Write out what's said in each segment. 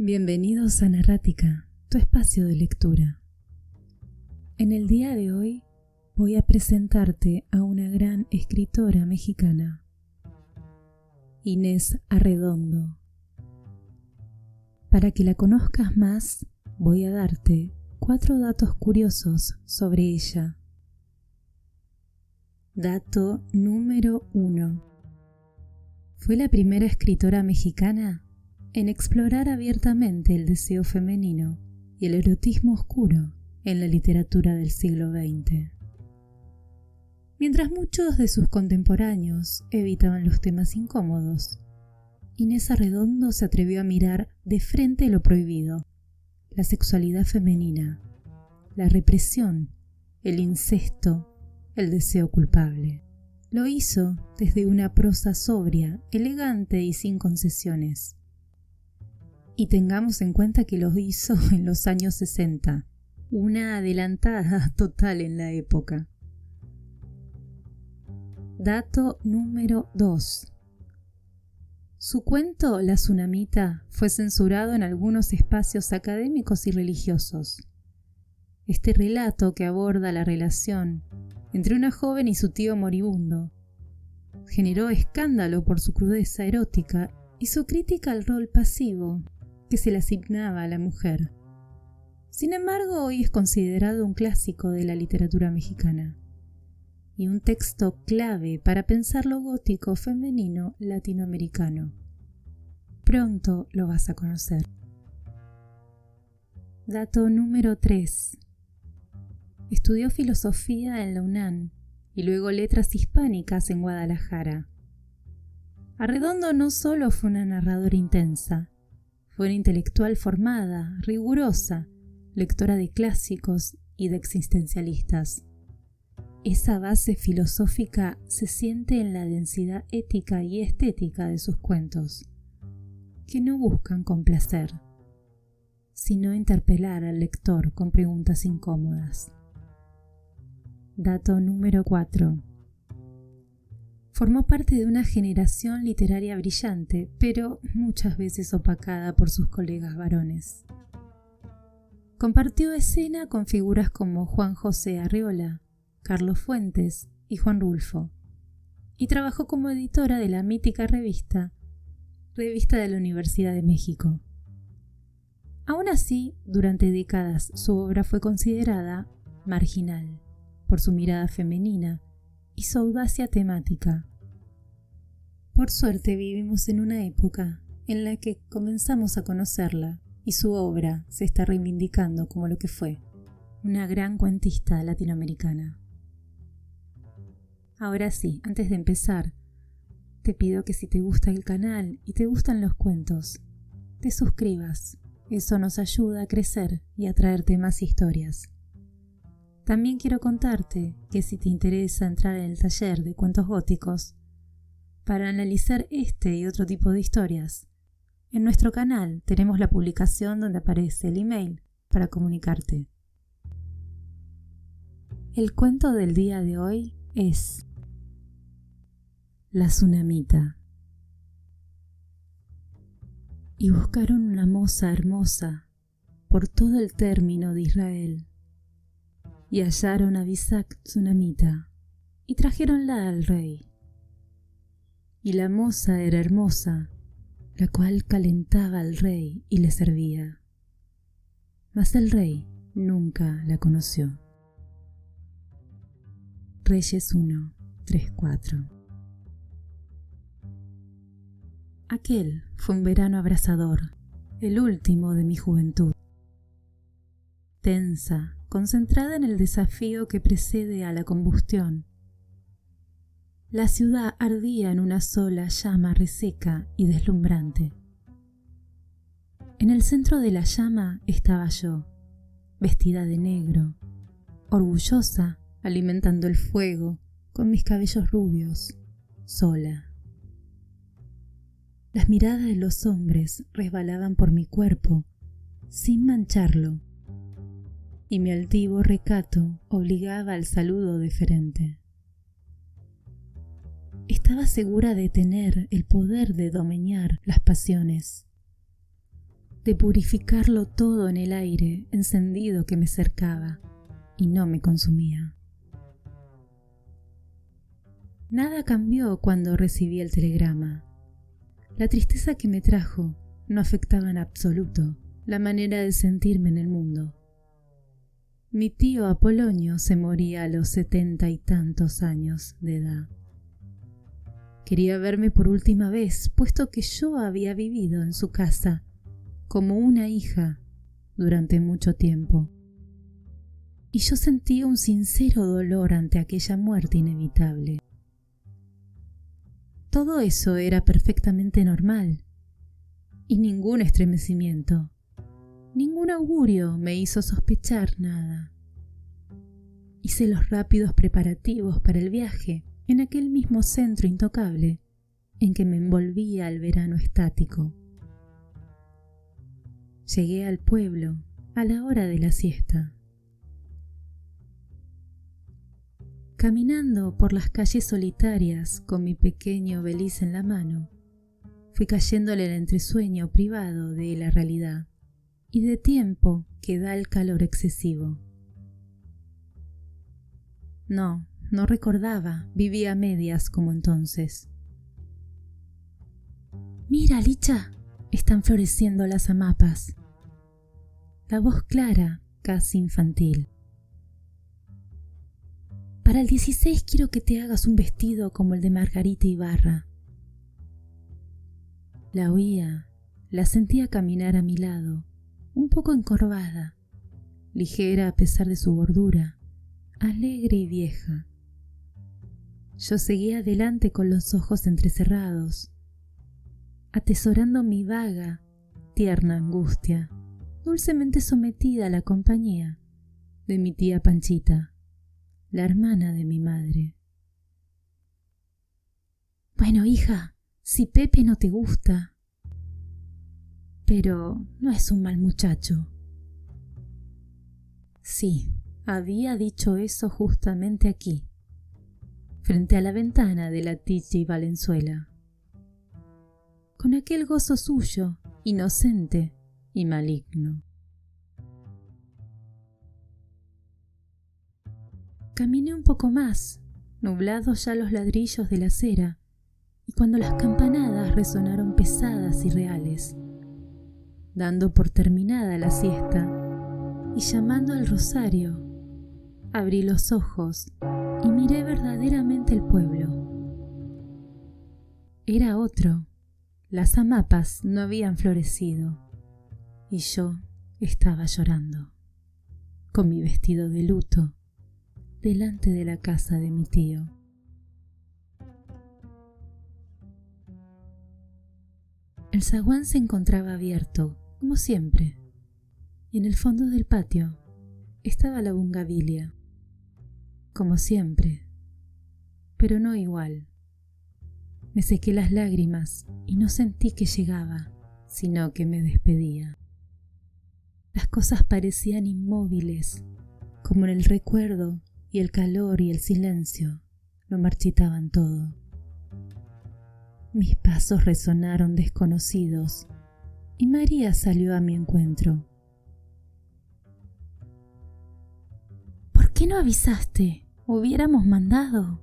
Bienvenidos a Narrática, tu espacio de lectura. En el día de hoy voy a presentarte a una gran escritora mexicana, Inés Arredondo. Para que la conozcas más, voy a darte 4 datos curiosos sobre ella. Dato número 1. Fue la primera escritora mexicana en explorar abiertamente el deseo femenino y el erotismo oscuro en la literatura del siglo XX. Mientras muchos de sus contemporáneos evitaban los temas incómodos, Inés Arredondo se atrevió a mirar de frente lo prohibido: la sexualidad femenina, la represión, el incesto, el deseo culpable. Lo hizo desde una prosa sobria, elegante y sin concesiones. Y tengamos en cuenta que lo hizo en los años 60, una adelantada total en la época. Dato número 2. Su cuento La Tsunamita fue censurado en algunos espacios académicos y religiosos. Este relato, que aborda la relación entre una joven y su tío moribundo, generó escándalo por su crudeza erótica y su crítica al rol pasivo que se le asignaba a la mujer. Sin embargo, hoy es considerado un clásico de la literatura mexicana y un texto clave para pensar lo gótico femenino latinoamericano. Pronto lo vas a conocer. Dato número 3. Estudió filosofía en la UNAM y luego letras hispánicas en Guadalajara. Arredondo no solo fue una narradora intensa, fue una intelectual formada, rigurosa, lectora de clásicos y de existencialistas. Esa base filosófica se siente en la densidad ética y estética de sus cuentos, que no buscan complacer, sino interpelar al lector con preguntas incómodas. Dato número 4. Formó parte de una generación literaria brillante, pero muchas veces opacada por sus colegas varones. Compartió escena con figuras como Juan José Arreola, Carlos Fuentes y Juan Rulfo, y trabajó como editora de la mítica revista de la Universidad de México. Aún así, durante décadas su obra fue considerada marginal por su mirada femenina y su audacia temática. Por suerte vivimos en una época en la que comenzamos a conocerla y su obra se está reivindicando como lo que fue, una gran cuentista latinoamericana. Ahora sí, antes de empezar, te pido que si te gusta el canal y te gustan los cuentos, te suscribas. Eso nos ayuda a crecer y a traerte más historias. También quiero contarte que si te interesa entrar en el taller de cuentos góticos para analizar este y otro tipo de historias, en nuestro canal tenemos la publicación donde aparece el email para comunicarte. El cuento del día de hoy es La Tsunamita. Y buscaron una moza hermosa por todo el término de Israel, y hallaron a Bisac Tsunamita, y trajéronla al rey. Y la moza era hermosa, la cual calentaba al rey y le servía. Mas el rey nunca la conoció. Reyes 1, 3, 4. Aquel fue un verano abrasador, el último de mi juventud. Tensa, concentrada en el desafío que precede a la combustión. La ciudad ardía en una sola llama reseca y deslumbrante. En el centro de la llama estaba yo, vestida de negro, orgullosa, alimentando el fuego con mis cabellos rubios, sola. Las miradas de los hombres resbalaban por mi cuerpo sin mancharlo, y mi altivo recato obligaba al saludo deferente. Estaba segura de tener el poder de domeñar las pasiones. de purificarlo todo en el aire encendido que me cercaba y no me consumía. Nada cambió cuando recibí el telegrama. La tristeza que me trajo no afectaba en absoluto la manera de sentirme en el mundo. Mi tío Apolonio se moría a los 70 y tantos años de edad. Quería verme por última vez, puesto que yo había vivido en su casa como una hija durante mucho tiempo. Y yo sentía un sincero dolor ante aquella muerte inevitable. Todo eso era perfectamente normal, y ningún estremecimiento, ningún augurio me hizo sospechar nada. Hice los rápidos preparativos para el viaje en aquel mismo centro intocable en que me envolvía el verano estático. Llegué al pueblo a la hora de la siesta. Caminando por las calles solitarias con mi pequeño beliz en la mano, fui cayéndole el entresueño privado de la realidad y de tiempo que da el calor excesivo. No recordaba, vivía a medias como entonces. «Mira, Licha, están floreciendo las amapas». La voz clara, casi infantil. «Para el 16 quiero que te hagas un vestido como el de Margarita Ibarra». La oía, la sentía caminar a mi lado, un poco encorvada, ligera a pesar de su gordura, alegre y vieja. Yo seguía adelante con los ojos entrecerrados, atesorando mi vaga, tierna angustia, dulcemente sometida a la compañía de mi tía Panchita, la hermana de mi madre. «Bueno, hija, si Pepe no te gusta». «Pero no es un mal muchacho». Sí, había dicho eso justamente aquí, frente a la ventana de la Titi Valenzuela, con aquel gozo suyo, inocente y maligno. Caminé un poco más, nublados ya los ladrillos de la acera, y cuando las campanadas resonaron pesadas y reales, dando por terminada la siesta y llamando al rosario, abrí los ojos y miré verdaderamente el pueblo. Era otro. Las amapas no habían florecido y yo estaba llorando, con mi vestido de luto, delante de la casa de mi tío. El zaguán se encontraba abierto, como siempre, y en el fondo del patio estaba la bungavilia, como siempre, pero no igual. Me sequé las lágrimas y no sentí que llegaba, sino que me despedía. Las cosas parecían inmóviles, como en el recuerdo, y el calor y el silencio lo marchitaban todo. Mis pasos resonaron desconocidos y María salió a mi encuentro. «¿Por qué no avisaste? Hubiéramos mandado».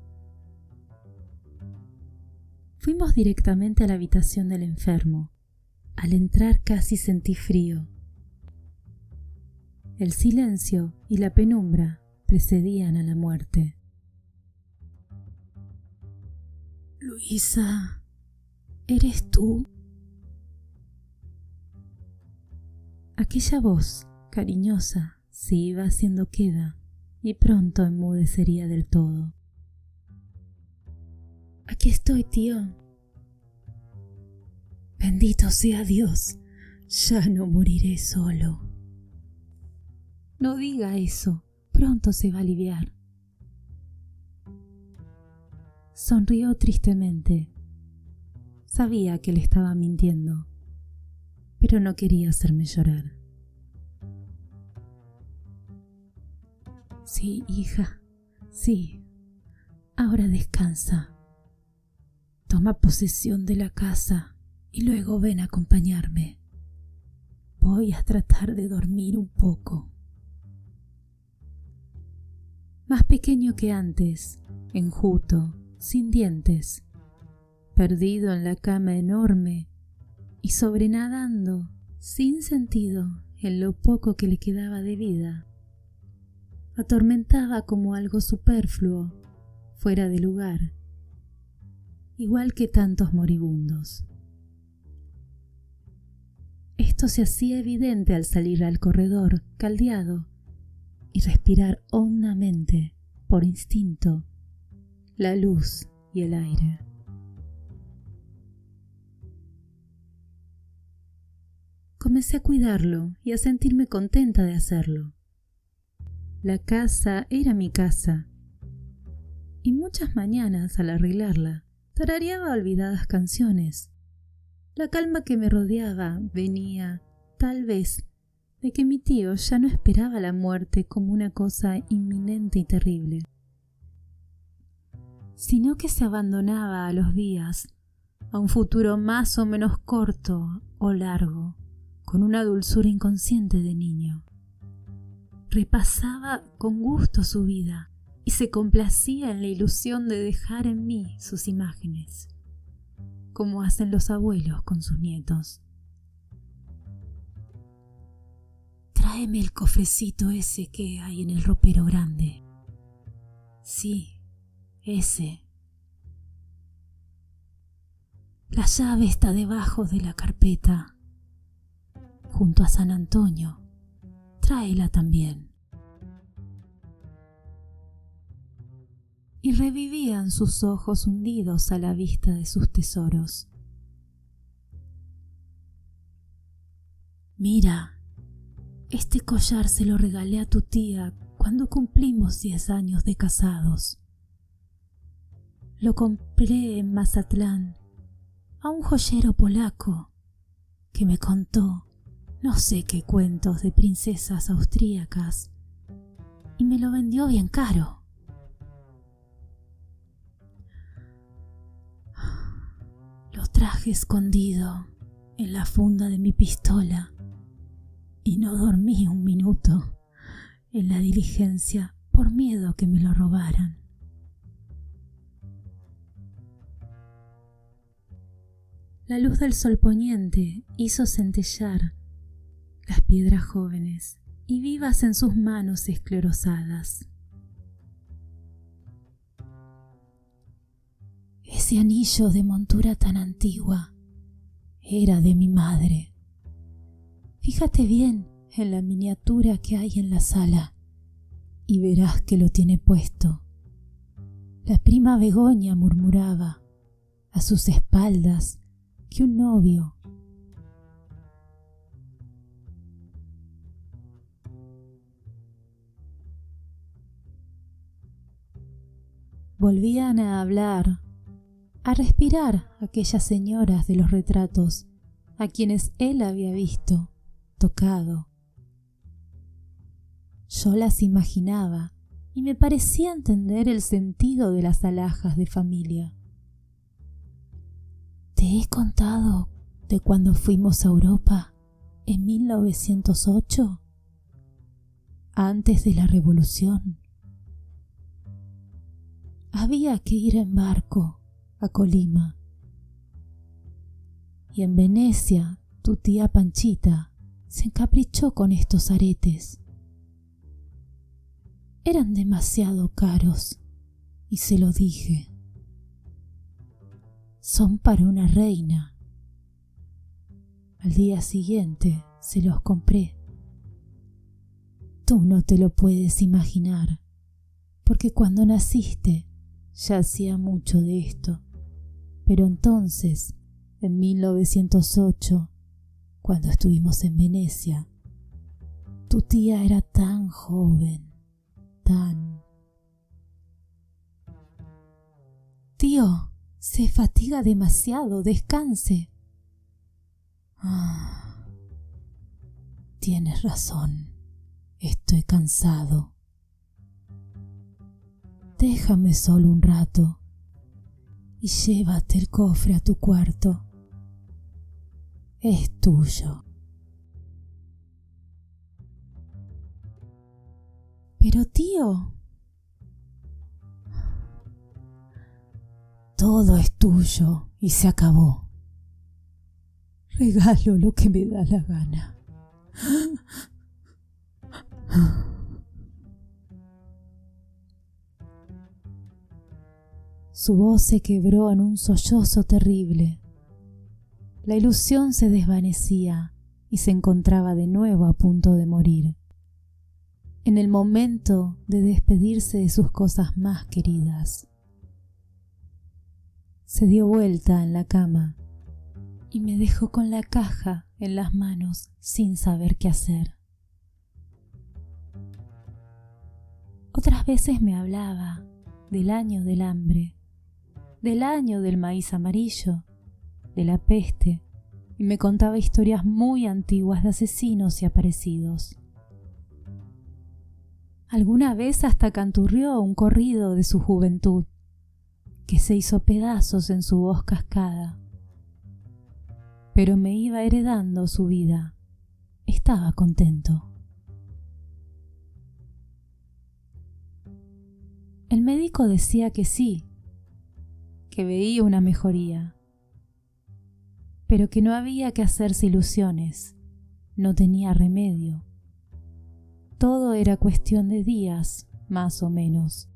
Fuimos directamente a la habitación del enfermo. Al entrar casi sentí frío. El silencio y la penumbra precedían a la muerte. «Luisa, ¿eres tú?» Aquella voz, cariñosa, se iba haciendo queda y pronto enmudecería del todo. «Aquí estoy, tío». «Bendito sea Dios, ya no moriré solo». «No diga eso, pronto se va a aliviar». Sonrió tristemente. Sabía que le estaba mintiendo, pero no quería hacerme llorar. «Sí, hija, sí. Ahora descansa. Toma posesión de la casa y luego ven a acompañarme». Voy a tratar de dormir un poco. Más pequeño que antes, enjuto, sin dientes, perdido en la cama enorme y sobrenadando, sin sentido, en lo poco que le quedaba de vida. Atormentaba como algo superfluo, fuera de lugar, igual que tantos moribundos. Esto se hacía evidente al salir al corredor, caldeado, y respirar hondamente, por instinto, la luz y el aire. Comencé a cuidarlo y a sentirme contenta de hacerlo. La casa era mi casa, y muchas mañanas al arreglarla tarareaba olvidadas canciones. La calma que me rodeaba venía, tal vez, de que mi tío ya no esperaba la muerte como una cosa inminente y terrible, sino que se abandonaba a los días, a un futuro más o menos corto o largo, con una dulzura inconsciente de niño. Repasaba con gusto su vida y se complacía en la ilusión de dejar en mí sus imágenes, como hacen los abuelos con sus nietos. Tráeme el cofrecito ese que hay en el ropero grande. Sí, ese. La llave está debajo de la carpeta, junto a San Antonio. Tráela también. Y revivían sus ojos hundidos a la vista de sus tesoros. Mira, este collar se lo regalé a tu tía cuando cumplimos 10 años de casados. Lo compré en Mazatlán a un joyero polaco que me contó no sé qué cuentos de princesas austríacas y me lo vendió bien caro. Lo traje escondido en la funda de mi pistola y no dormí un minuto en la diligencia por miedo que me lo robaran. La luz del sol poniente hizo centellear las piedras jóvenes y vivas en sus manos esclerosadas. Ese anillo de montura tan antigua era de mi madre. Fíjate bien en la miniatura que hay en la sala y verás que lo tiene puesto. La prima Begoña murmuraba a sus espaldas que un novio. Volvían a hablar, a respirar aquellas señoras de los retratos a quienes él había visto, tocado. Yo las imaginaba y me parecía entender el sentido de las alhajas de familia. ¿Te he contado de cuando fuimos a Europa en 1908? Antes de la Revolución. Había que ir en barco a Colima. Y en Venecia tu tía Panchita se encaprichó con estos aretes. Eran demasiado caros y se lo dije. Son para una reina. Al día siguiente se los compré. Tú no te lo puedes imaginar, porque cuando naciste ya hacía mucho de esto. Pero entonces, en 1908, cuando estuvimos en Venecia, tu tía era tan joven, tan... Tío, se fatiga demasiado, descanse. Tienes razón, estoy cansado. Déjame solo un rato y llévate el cofre a tu cuarto. Es tuyo. Pero tío, todo es tuyo y se acabó. Regalo lo que me da la gana. Su voz se quebró en un sollozo terrible. La ilusión se desvanecía y se encontraba de nuevo a punto de morir. En el momento de despedirse de sus cosas más queridas. Se dio vuelta en la cama y me dejó con la caja en las manos sin saber qué hacer. Otras veces me hablaba del año del hambre, del año del maíz amarillo, de la peste, y me contaba historias muy antiguas de asesinos y aparecidos. Alguna vez hasta canturrió un corrido de su juventud, que se hizo pedazos en su voz cascada. Pero me iba heredando su vida. Estaba contento. El médico decía que sí, que veía una mejoría, pero que no había que hacerse ilusiones, no tenía remedio. Todo era cuestión de días, más o menos.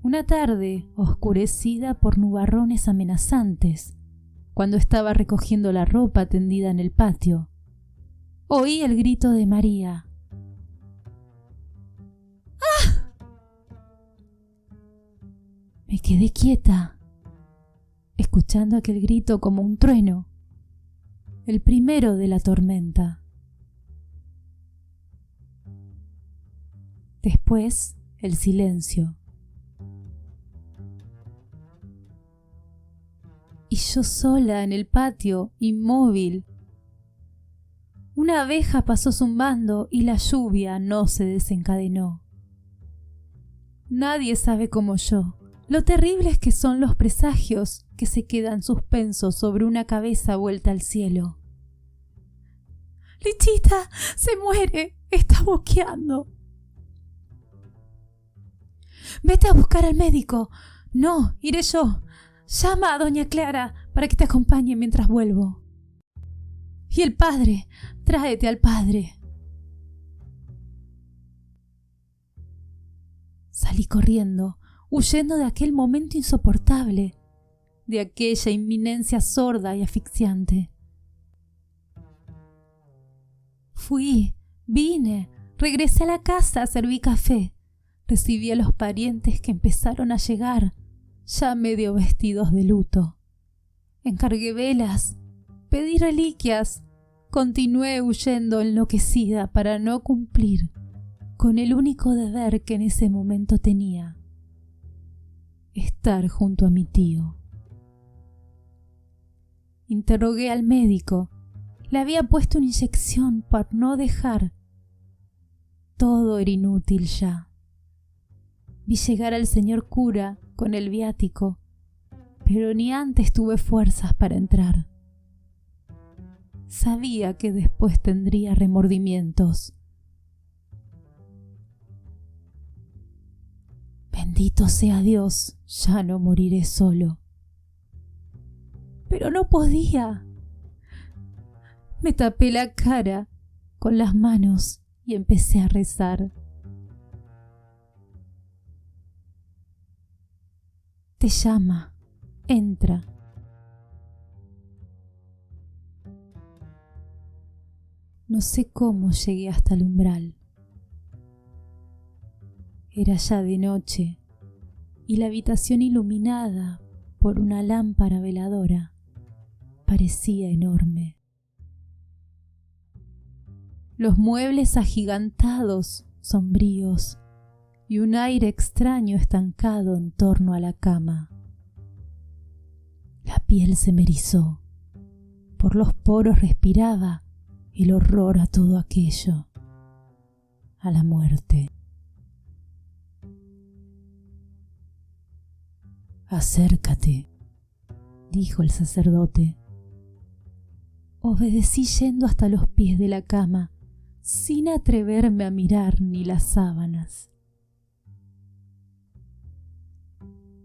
Una tarde, oscurecida por nubarrones amenazantes, cuando estaba recogiendo la ropa tendida en el patio, oí el grito de María. ¡Ah! Me quedé quieta, escuchando aquel grito como un trueno, el primero de la tormenta. Después, el silencio. Y yo sola en el patio, inmóvil. Una abeja pasó zumbando y la lluvia no se desencadenó. Nadie sabe como yo lo terribles que son los presagios que se quedan suspensos sobre una cabeza vuelta al cielo. ¡Lichita! ¡Se muere! ¡Está boqueando! ¡Vete a buscar al médico! No, iré yo. Llama a doña Clara para que te acompañe mientras vuelvo. Y el padre, tráete al padre. Salí corriendo, huyendo de aquel momento insoportable, de aquella inminencia sorda y asfixiante. Fui, vine, regresé a la casa, serví café, recibí a los parientes que empezaron a llegar, ya medio vestidos de luto. Encargué velas, pedí reliquias, continué huyendo enloquecida para no cumplir con el único deber que en ese momento tenía: estar junto a mi tío. Interrogué al médico, le había puesto una inyección por no dejar. Todo era inútil ya. Vi llegar al señor cura con el viático, pero ni antes tuve fuerzas para entrar. Sabía que después tendría remordimientos. Bendito sea Dios, ya no moriré solo. Pero no podía. Me tapé la cara con las manos y empecé a rezar. Te llama, entra. No sé cómo llegué hasta el umbral. Era ya de noche y la habitación iluminada por una lámpara veladora parecía enorme. Los muebles agigantados, sombríos, y un aire extraño estancado en torno a la cama. La piel se me erizó. Por los poros respiraba el horror a todo aquello, a la muerte. Acércate, dijo el sacerdote. Obedecí yendo hasta los pies de la cama, sin atreverme a mirar ni las sábanas.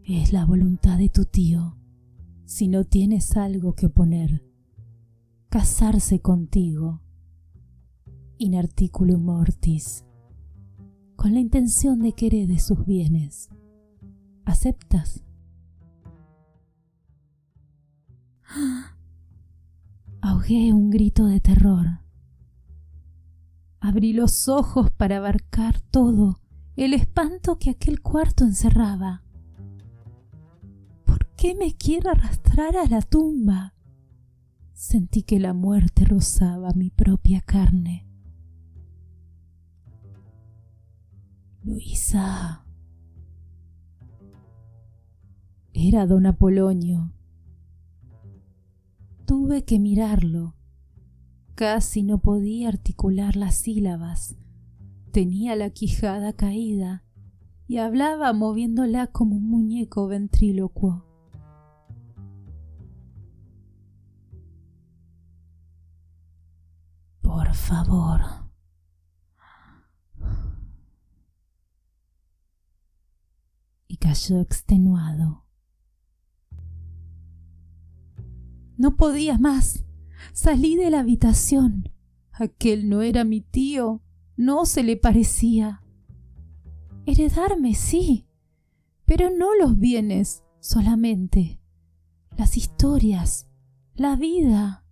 Es la voluntad de tu tío, si no tienes algo que oponer, casarse contigo, in articulum mortis, con la intención de que heredes sus bienes. ¿Aceptas? Ahogué un grito de terror. Abrí los ojos para abarcar todo el espanto que aquel cuarto encerraba. ¿Por qué me quiere arrastrar a la tumba? Sentí que la muerte rozaba mi propia carne. Luisa. Era don Apolonio. Tuve que mirarlo. Casi no podía articular las sílabas. Tenía la quijada caída y hablaba moviéndola como un muñeco ventrílocuo. Por favor. Y cayó extenuado. No podía más. Salí de la habitación. Aquel no era mi tío, no se le parecía. Heredarme, sí, pero no los bienes solamente, las historias, la vida.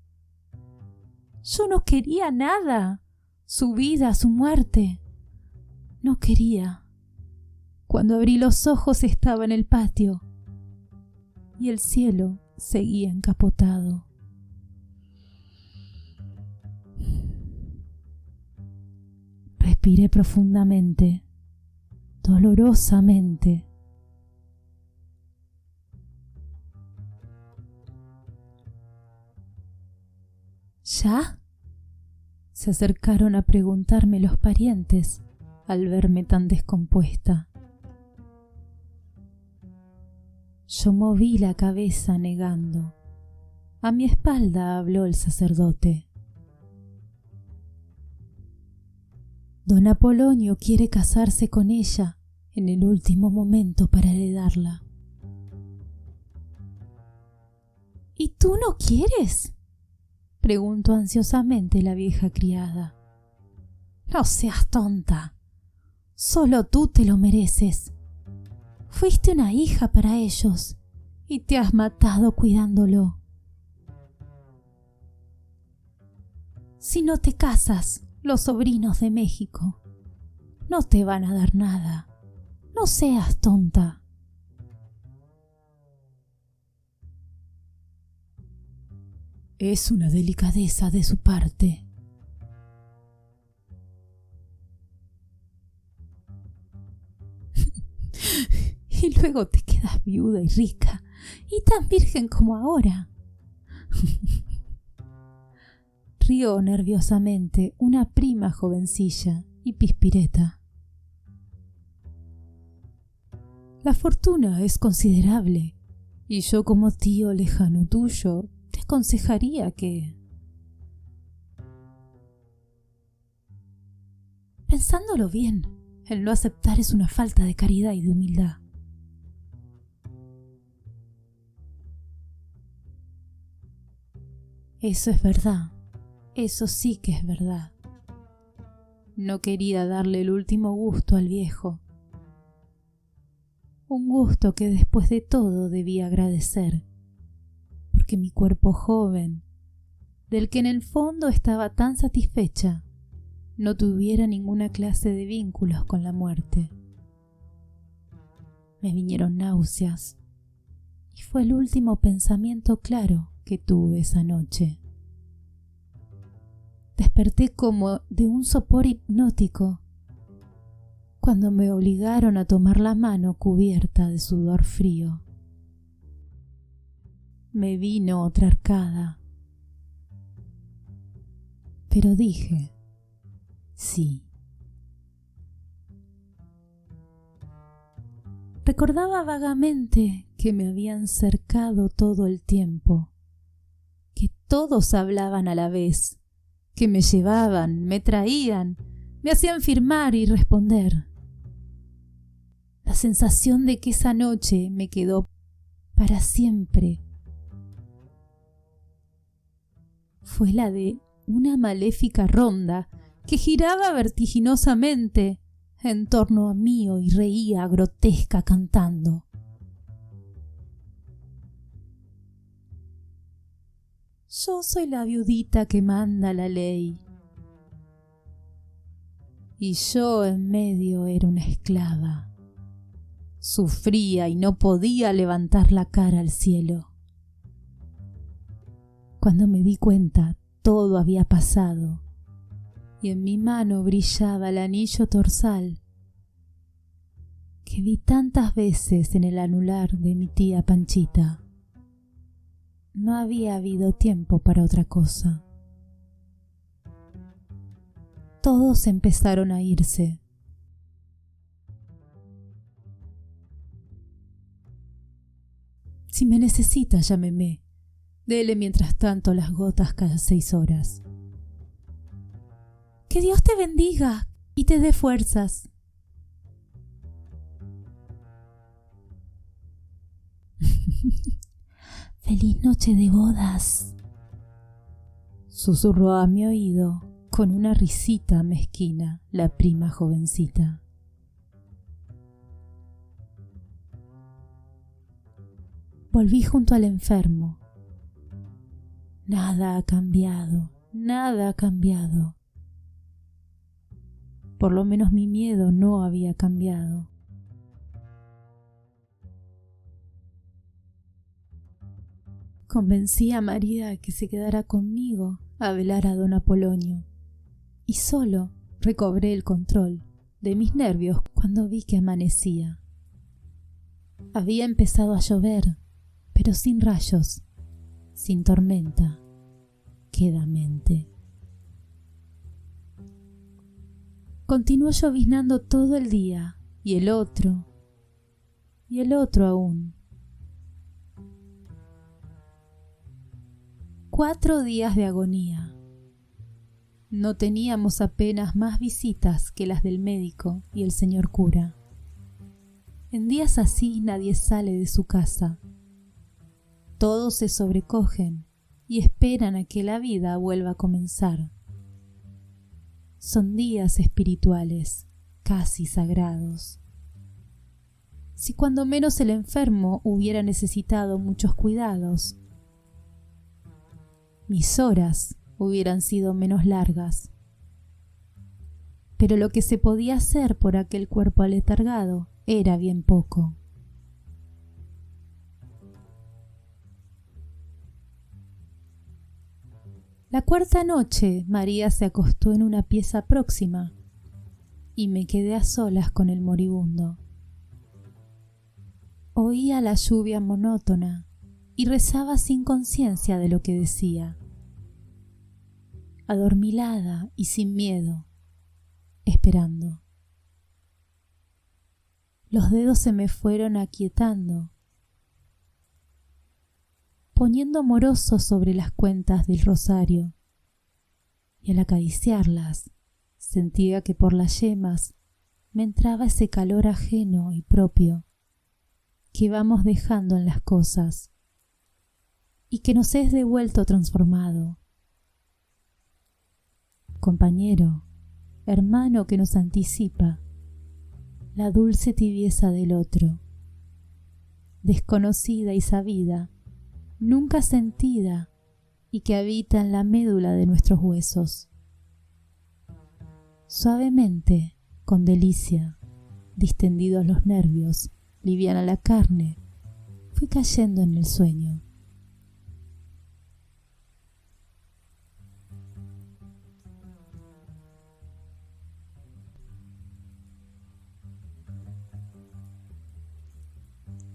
Yo no quería nada, su vida, su muerte. No quería. Cuando abrí los ojos estaba en el patio y el cielo seguía encapotado. Respiré profundamente, dolorosamente. ¿Ya? Se acercaron a preguntarme los parientes al verme tan descompuesta. Yo moví la cabeza negando. A mi espalda habló el sacerdote. Don Apolonio quiere casarse con ella en el último momento para heredarla. ¿Y tú no quieres?, preguntó ansiosamente la vieja criada. No seas tonta. Solo tú te lo mereces. Fuiste una hija para ellos y te has matado cuidándolo. Si no te casas, los sobrinos de México no te van a dar nada. No seas tonta. Es una delicadeza de su parte. Y luego te quedas viuda y rica y tan virgen como ahora. Rió nerviosamente una prima jovencilla y pispireta. La fortuna es considerable y yo, como tío lejano tuyo, te aconsejaría que... Pensándolo bien, el no aceptar es una falta de caridad y de humildad. Eso es verdad, eso sí que es verdad. No quería darle el último gusto al viejo. Un gusto que después de todo debía agradecer, porque mi cuerpo joven, del que en el fondo estaba tan satisfecha, no tuviera ninguna clase de vínculos con la muerte. Me vinieron náuseas y fue el último pensamiento claro que tuve esa noche. Desperté como de un sopor hipnótico cuando me obligaron a tomar la mano cubierta de sudor frío. Me vino otra arcada, pero dije sí. Recordaba vagamente que me habían cercado todo el tiempo, que todos hablaban a la vez, que me llevaban, me traían, me hacían firmar y responder. La sensación de que esa noche me quedó para siempre fue la de una maléfica ronda que giraba vertiginosamente en torno a mí y reía grotesca cantando. Yo soy la viudita que manda la ley, y yo en medio era una esclava. Sufría y no podía levantar la cara al cielo. Cuando me di cuenta, todo había pasado, y en mi mano brillaba el anillo torsal que vi tantas veces en el anular de mi tía Panchita. No había habido tiempo para otra cosa. Todos empezaron a irse. Si me necesita, llámeme. Dele mientras tanto las gotas cada 6 horas. Que Dios te bendiga y te dé fuerzas. Feliz noche de bodas, susurró a mi oído con una risita mezquina la prima jovencita. Volví junto al enfermo. Nada ha cambiado, nada ha cambiado. Por lo menos mi miedo no había cambiado. Convencí a María a que se quedara conmigo a velar a don Apolonio, y solo recobré el control de mis nervios cuando vi que amanecía. Había empezado a llover, pero sin rayos, sin tormenta, quedamente. Continuó lloviznando todo el día, y el otro aún. 4 días de agonía. No teníamos apenas más visitas que las del médico y el señor cura. En días así nadie sale de su casa. Todos se sobrecogen y esperan a que la vida vuelva a comenzar. Son días espirituales, casi sagrados. Si cuando menos el enfermo hubiera necesitado muchos cuidados, mis horas hubieran sido menos largas. Pero lo que se podía hacer por aquel cuerpo aletargado era bien poco. La 4ª noche María se acostó en una pieza próxima y me quedé a solas con el moribundo. Oía la lluvia monótona y rezaba sin conciencia de lo que decía. Adormilada y sin miedo, esperando. Los dedos se me fueron aquietando, poniendo morosos sobre las cuentas del rosario, y al acariciarlas sentía que por las yemas me entraba ese calor ajeno y propio que vamos dejando en las cosas y que nos es devuelto transformado. Compañero, hermano que nos anticipa la dulce tibieza del otro, desconocida y sabida, nunca sentida y que habita en la médula de nuestros huesos. Suavemente, con delicia, distendidos los nervios, liviana la carne, fui cayendo en el sueño.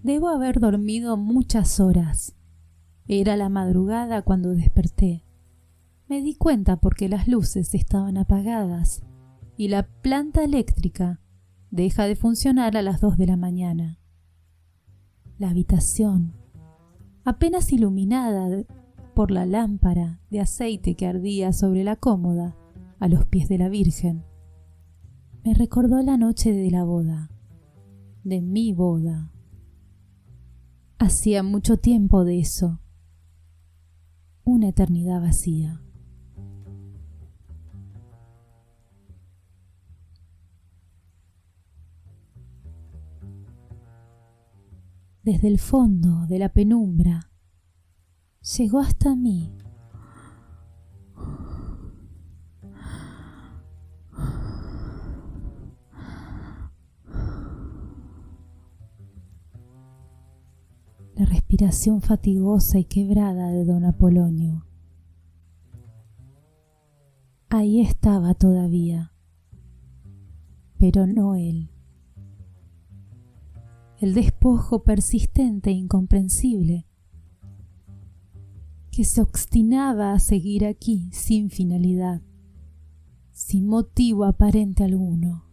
Debo haber dormido muchas horas. Era la madrugada cuando desperté. Me di cuenta porque las luces estaban apagadas y la planta eléctrica deja de funcionar a las 2 de la mañana. La habitación, apenas iluminada por la lámpara de aceite que ardía sobre la cómoda a los pies de la Virgen, me recordó la noche de la boda, de mi boda. Hacía mucho tiempo de eso, una eternidad vacía. Desde el fondo de la penumbra llegó hasta mí la respiración fatigosa y quebrada de don Apolonio. Ahí estaba todavía, pero no él. El despojo persistente e incomprensible que se obstinaba a seguir aquí sin finalidad, sin motivo aparente alguno.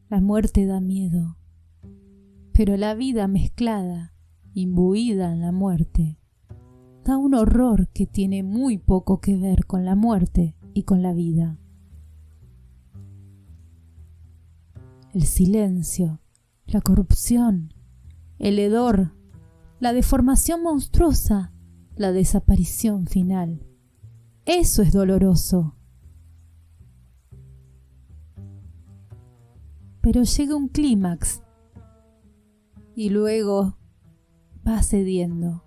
La muerte da miedo, pero la vida mezclada, imbuida en la muerte, da un horror que tiene muy poco que ver con la muerte y con la vida. El silencio, la corrupción, el hedor, la deformación monstruosa, la desaparición final. Eso es doloroso. Pero llega un clímax y luego va cediendo.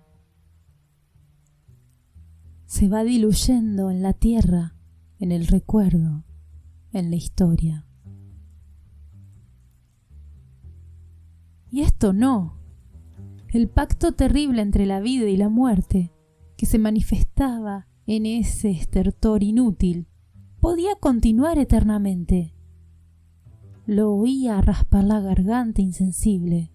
Se va diluyendo en la tierra, en el recuerdo, en la historia. Y esto no. El pacto terrible entre la vida y la muerte, que se manifestaba en ese estertor inútil, podía continuar eternamente. Lo oía raspar la garganta insensible.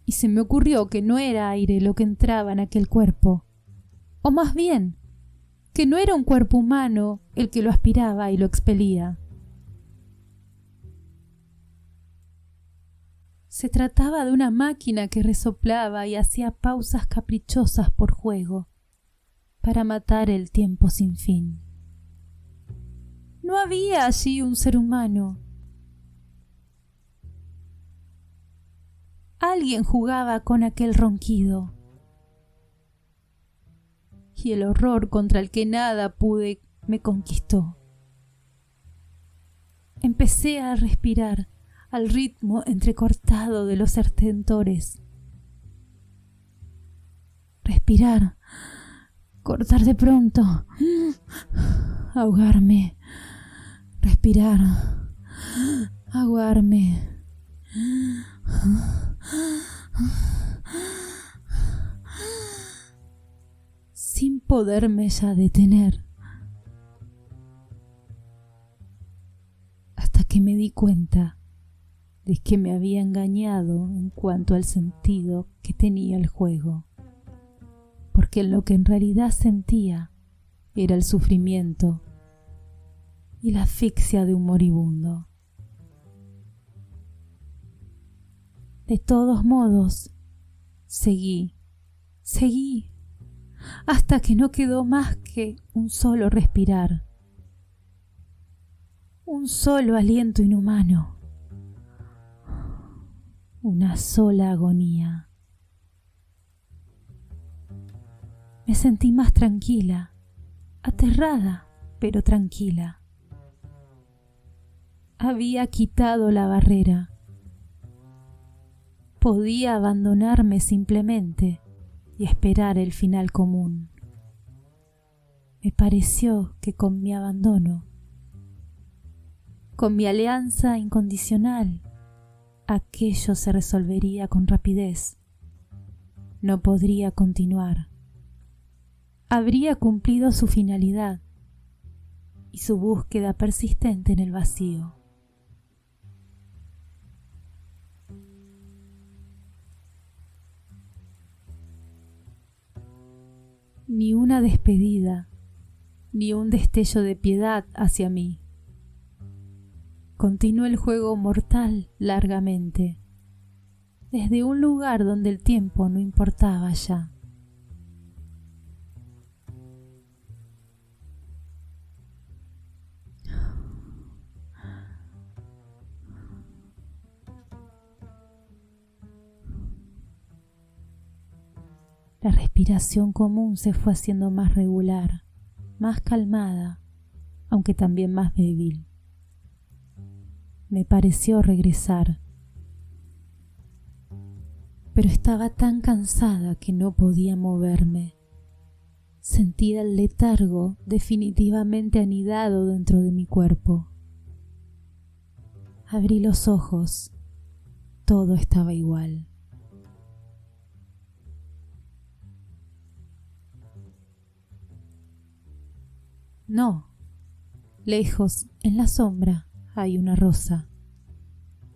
Y se me ocurrió que no era aire lo que entraba en aquel cuerpo, o más bien, que no era un cuerpo humano el que lo aspiraba y lo expelía. Se trataba de una máquina que resoplaba y hacía pausas caprichosas por juego, para matar el tiempo sin fin. No había allí un ser humano. Alguien jugaba con aquel ronquido. Y el horror contra el que nada pude me conquistó. Empecé a respirar al ritmo entrecortado de los estertores. Respirar, cortar de pronto, ahogarme, respirar, ahogarme. Sin poderme ya detener, hasta que me di cuenta de que me había engañado en cuanto al sentido que tenía el juego, porque lo que en realidad sentía era el sufrimiento y la asfixia de un moribundo. De todos modos, seguí, hasta que no quedó más que un solo respirar, un solo aliento inhumano, una sola agonía. Me sentí más tranquila, aterrada, pero tranquila. Había quitado la barrera. Podía abandonarme simplemente y esperar el final común. Me pareció que con mi abandono, con mi alianza incondicional, aquello se resolvería con rapidez. No podría continuar. Habría cumplido su finalidad y su búsqueda persistente en el vacío. Ni una despedida, ni un destello de piedad hacia mí. Continuó el juego mortal largamente, desde un lugar donde el tiempo no importaba ya. La respiración común se fue haciendo más regular, más calmada, aunque también más débil. Me pareció regresar, pero estaba tan cansada que no podía moverme. Sentía el letargo definitivamente anidado dentro de mi cuerpo. Abrí los ojos. Todo estaba igual. No, lejos, en la sombra, hay una rosa,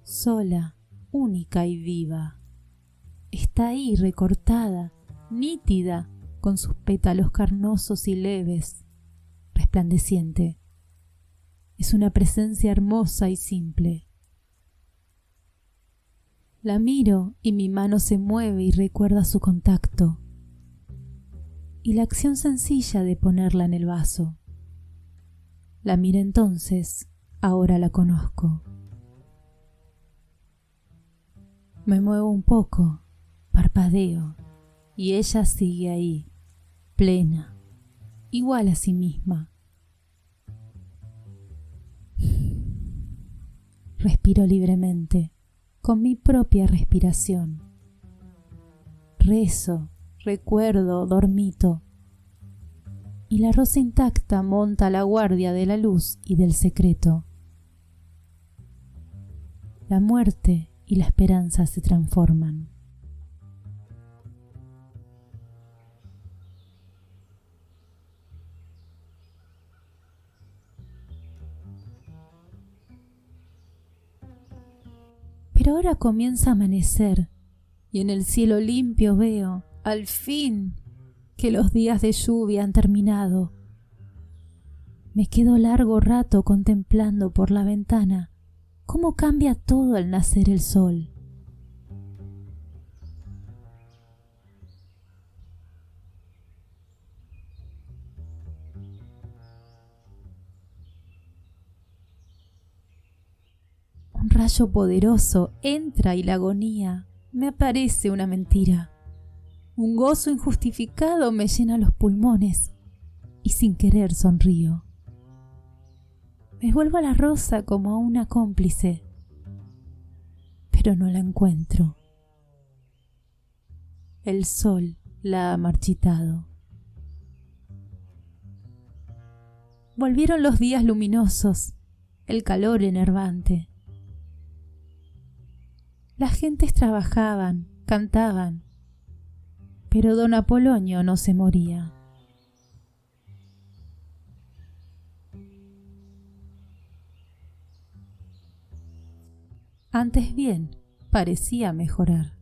sola, única y viva. Está ahí recortada, nítida, con sus pétalos carnosos y leves, resplandeciente. Es una presencia hermosa y simple. La miro y mi mano se mueve y recuerda su contacto, y la acción sencilla de ponerla en el vaso. La miré entonces, ahora la conozco. Me muevo un poco, parpadeo, y ella sigue ahí, plena, igual a sí misma. Respiro libremente, con mi propia respiración. Rezo, recuerdo, dormito. Y la rosa intacta monta a la guardia de la luz y del secreto. La muerte y la esperanza se transforman. Pero ahora comienza a amanecer y en el cielo limpio veo, al fin, que los días de lluvia han terminado. Me quedo largo rato contemplando por la ventana cómo cambia todo al nacer el sol. Un rayo poderoso entra y la agonía me aparece una mentira. Un gozo injustificado me llena los pulmones y sin querer sonrío. Me vuelvo a la rosa como a una cómplice, pero no la encuentro. El sol la ha marchitado. Volvieron los días luminosos, el calor enervante. Las gentes trabajaban, cantaban, pero don Apolonio no se moría. Antes bien, parecía mejorar.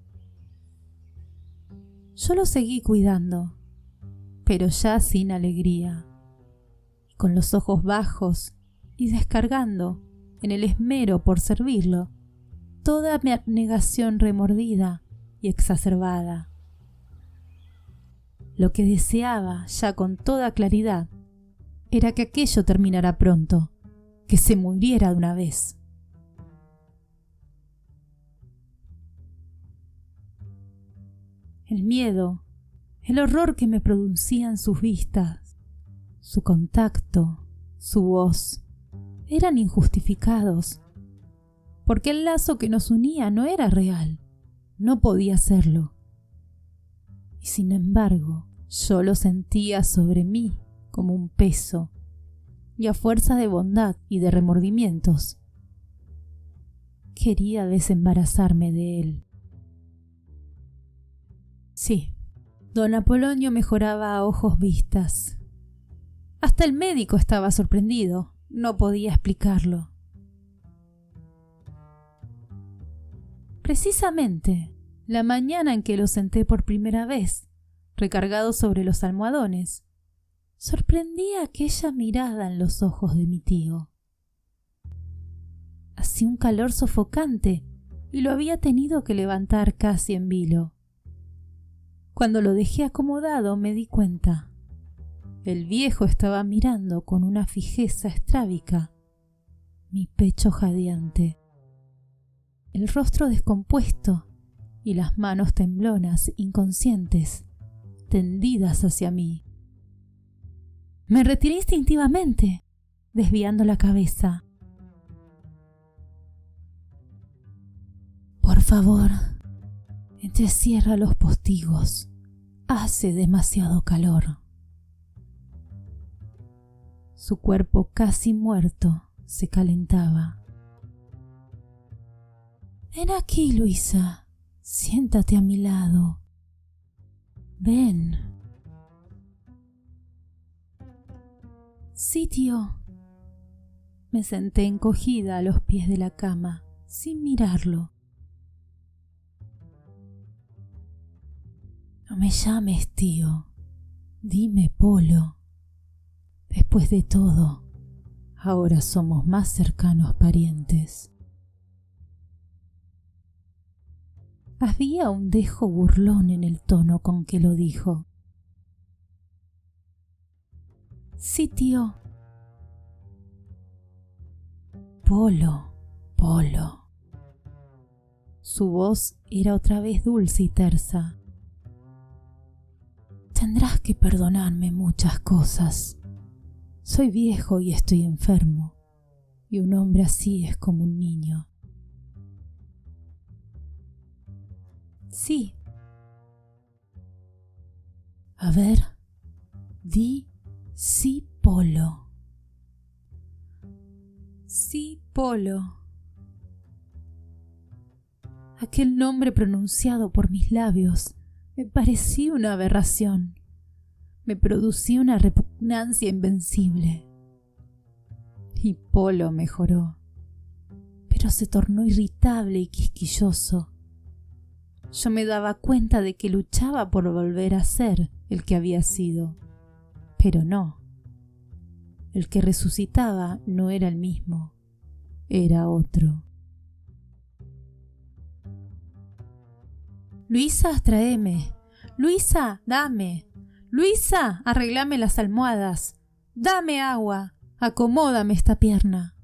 Yo lo seguí cuidando, pero ya sin alegría, con los ojos bajos y descargando, en el esmero por servirlo, toda mi abnegación remordida y exacerbada. Lo que deseaba ya con toda claridad era que aquello terminara pronto, que se muriera de una vez. El miedo, el horror que me producían sus vistas, su contacto, su voz, eran injustificados, porque el lazo que nos unía no era real, no podía serlo. Y sin embargo, yo lo sentía sobre mí como un peso, y a fuerza de bondad y de remordimientos, quería desembarazarme de él. Sí, don Apolonio mejoraba a ojos vistas. Hasta el médico estaba sorprendido, no podía explicarlo. Precisamente, la mañana en que lo senté por primera vez, recargado sobre los almohadones. Sorprendí aquella mirada en los ojos de mi tío. Hacía un calor sofocante y lo había tenido que levantar casi en vilo. Cuando lo dejé acomodado me di cuenta. El viejo estaba mirando con una fijeza estrábica mi pecho jadeante, el rostro descompuesto y las manos temblonas, inconscientes, tendidas hacia mí. Me retiré instintivamente, desviando la cabeza. Por favor, entrecierra los postigos. Hace demasiado calor. Su cuerpo casi muerto se calentaba. Ven aquí, Luisa. Siéntate a mi lado. Ven. Sí, tío. Me senté encogida a los pies de la cama, sin mirarlo. No me llames tío. Dime Polo. Después de todo, ahora somos más cercanos parientes. Había un dejo burlón en el tono con que lo dijo. Sí, tío. Polo, Polo. Su voz era otra vez dulce y tersa. Tendrás que perdonarme muchas cosas. Soy viejo y estoy enfermo, y un hombre así es como un niño. Sí. A ver, di sí, Polo. Sí, Polo. Aquel nombre pronunciado por mis labios me parecía una aberración. Me producía una repugnancia invencible. Y Polo mejoró, pero se tornó irritable y quisquilloso. Yo me daba cuenta de que luchaba por volver a ser el que había sido, pero no. El que resucitaba no era el mismo, era otro. Luisa, tráeme. Luisa, dame. Luisa, arreglame las almohadas. Dame agua. Acomódame esta pierna.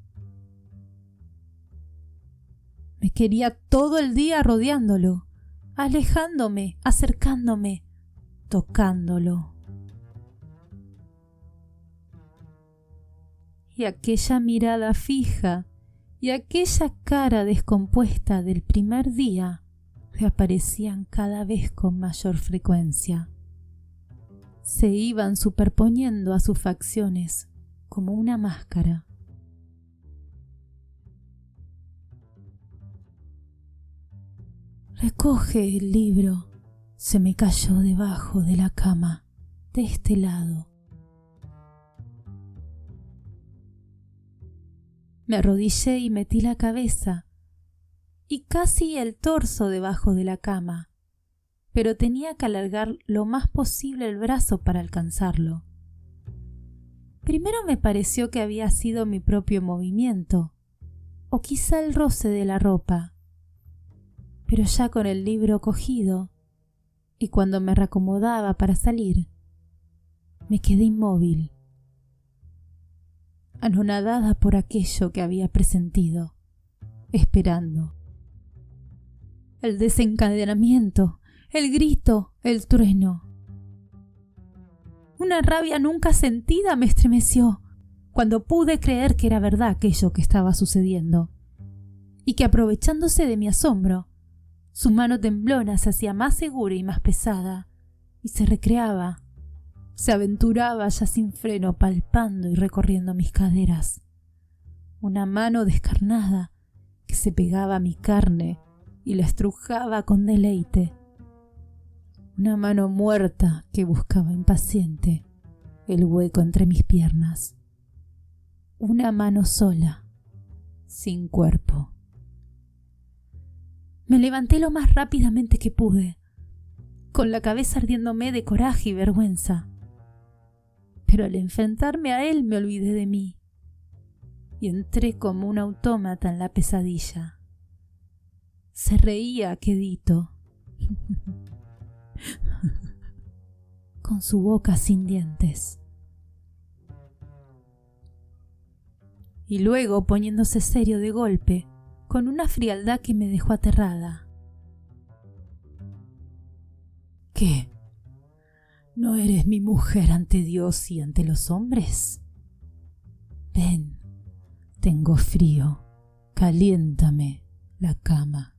Me quería todo el día rodeándolo, alejándome, acercándome, tocándolo. Y aquella mirada fija y aquella cara descompuesta del primer día reaparecían cada vez con mayor frecuencia. Se iban superponiendo a sus facciones como una máscara. Recoge el libro. Se me cayó debajo de la cama, de este lado. Me arrodillé y metí la cabeza y casi el torso debajo de la cama, pero tenía que alargar lo más posible el brazo para alcanzarlo. Primero me pareció que había sido mi propio movimiento, o quizá el roce de la ropa, pero ya con el libro cogido, y cuando me reacomodaba para salir, me quedé inmóvil, anonadada por aquello que había presentido, esperando. El desencadenamiento, el grito, el trueno. Una rabia nunca sentida me estremeció cuando pude creer que era verdad aquello que estaba sucediendo, y que aprovechándose de mi asombro, su mano temblona se hacía más segura y más pesada, y se recreaba, se aventuraba ya sin freno, palpando y recorriendo mis caderas. Una mano descarnada que se pegaba a mi carne y la estrujaba con deleite. Una mano muerta que buscaba impaciente el hueco entre mis piernas. Una mano sola, sin cuerpo. Me levanté lo más rápidamente que pude. con la cabeza ardiéndome de coraje y vergüenza. Pero al enfrentarme a él me olvidé de mí y entré como un autómata en la pesadilla. Se reía quedito, con su boca sin dientes. Y luego poniéndose serio de golpe, con una frialdad que me dejó aterrada. ¿Qué? ¿No eres mi mujer ante Dios y ante los hombres? Ven, tengo frío, caliéntame la cama.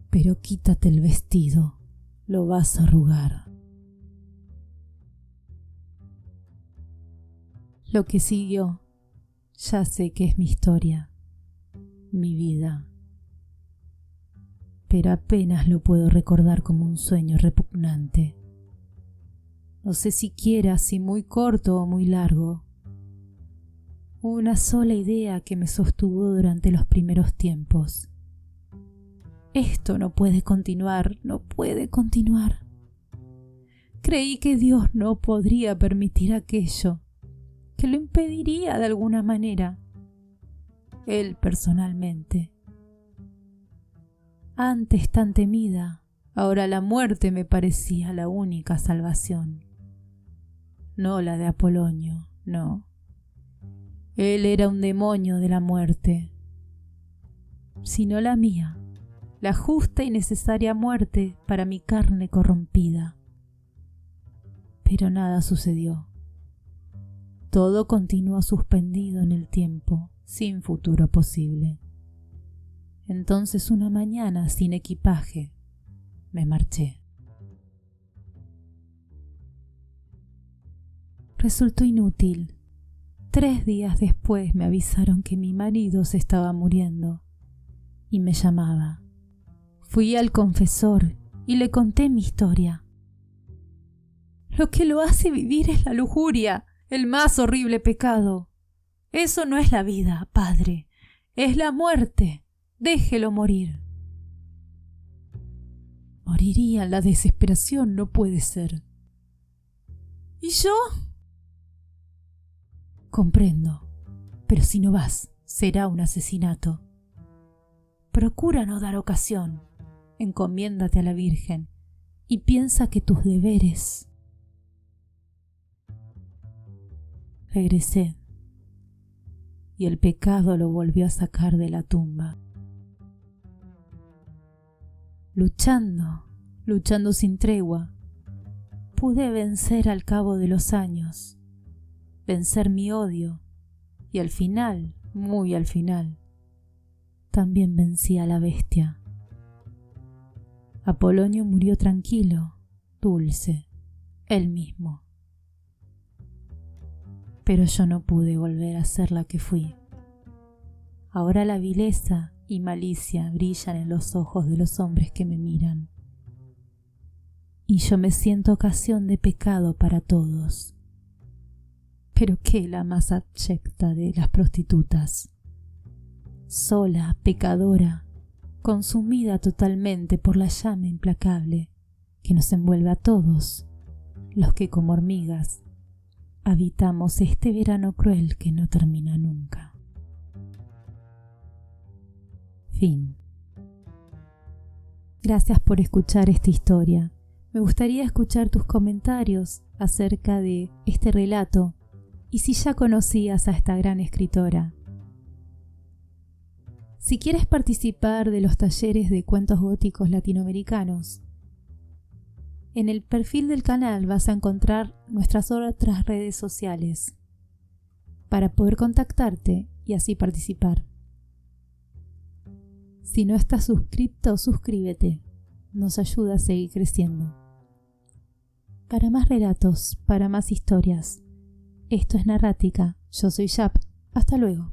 Pero quítate el vestido, lo vas a arrugar. Lo que siguió, ya sé que es mi historia, mi vida, pero apenas lo puedo recordar como un sueño repugnante. No sé siquiera si muy corto o muy largo. Una sola idea que me sostuvo durante los primeros tiempos. Esto no puede continuar, no puede continuar. Creí que Dios no podría permitir aquello, que lo impediría de alguna manera. Él personalmente. Antes tan temida, ahora la muerte me parecía la única salvación. No la de Apolonio, no. Él era un demonio de la muerte, sino la mía, la justa y necesaria muerte para mi carne corrompida. Pero nada sucedió. Todo continuó suspendido en el tiempo, sin futuro posible. Entonces una mañana, sin equipaje, me marché. Resultó inútil. 3 días después me avisaron que mi marido se estaba muriendo y me llamaba. Fui al confesor y le conté mi historia. Lo que lo hace vivir es la lujuria, el más horrible pecado. Eso no es la vida, padre, es la muerte. Déjelo morir. Moriría en la desesperación, no puede ser. ¿Y yo? Comprendo, pero si no vas, será un asesinato. Procura no dar ocasión, encomiéndate a la Virgen y piensa que tus deberes... Regresé, y el pecado lo volvió a sacar de la tumba. Luchando sin tregua, pude vencer al cabo de los años, vencer mi odio, y al final, muy al final, también vencí a la bestia. Apolonio murió tranquilo, dulce, él mismo. Pero yo no pude volver a ser la que fui. Ahora la vileza y malicia brillan en los ojos de los hombres que me miran. Y yo me siento ocasión de pecado para todos. Pero qué la más abyecta de las prostitutas. Sola, pecadora, consumida totalmente por la llama implacable que nos envuelve a todos, los que como hormigas habitamos este verano cruel que no termina nunca. Fin. Gracias por escuchar esta historia. Me gustaría escuchar tus comentarios acerca de este relato y si ya conocías a esta gran escritora. Si quieres participar de los talleres de cuentos góticos latinoamericanos, en el perfil del canal vas a encontrar nuestras otras redes sociales para poder contactarte y así participar. Si no estás suscrito, suscríbete. Nos ayuda a seguir creciendo. Para más relatos, para más historias. Esto es Narrática. Yo soy Yap. Hasta luego.